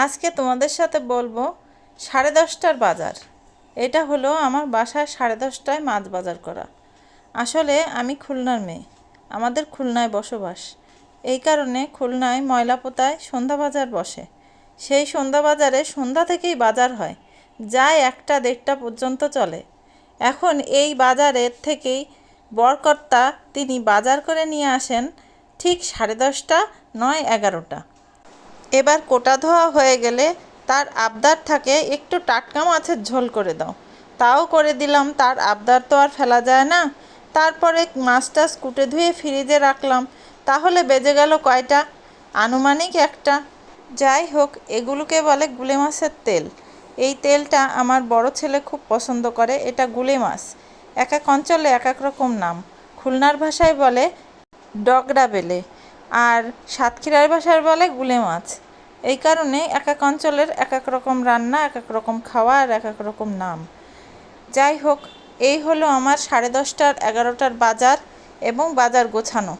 আজকে তোমাদের সাথে বলবো 10:30টার বাজার। এটা হলো আমার বাসায় 10:30টায় মাছ বাজার করা। আসলে আমি খুলনার মেয়ে, আমাদের খুলনায় বসবাস। এই কারণে খুলনায় ময়লাপোতায় সন্ধ্যা বাজার বসে। সেই সন্ধ্যা বাজারে সন্ধ্যা থেকেই বাজার হয়, যা 1টা-1:30টা পর্যন্ত চলে। এখন এই বাজারের থেকেই বরকর্তা তিনি বাজার করে নিয়ে আসেন ঠিক 10:30টা, নয় 11টা। এবার কোটা ধোয়া হয়ে গেলে তার আবদার থাকে একটু টাটকা মাছের ঝোল করে দাও। তাও করে দিলাম, তার আবদার তো আর ফেলা যায় না। তারপরে মাছটা কুটে ধুয়ে ফ্রিজে রাখলাম। তাহলে বেজে গেল কয়টা? আনুমানিক 1টা। যাই হোক, এগুলোকে বলে গুলে মাছের তেল। এই তেলটা আমার বড় ছেলে খুব পছন্দ করে। এটা গুলে মাছ, এক এক অঞ্চলে এক এক রকম নাম। খুলনার ভাষায় বলে ডগরা বেলে, আর সাতক্ষীরার ভাষায় বলে গুলে মাছ। এই কারণে এক এক অঞ্চলের এক এক রকম রান্না, এক এক রকম খাওয়া, আর এক এক রকম নাম। যাই হোক, এই হলো আমার 10:30-11টার বাজার এবং বাজার গোছানো।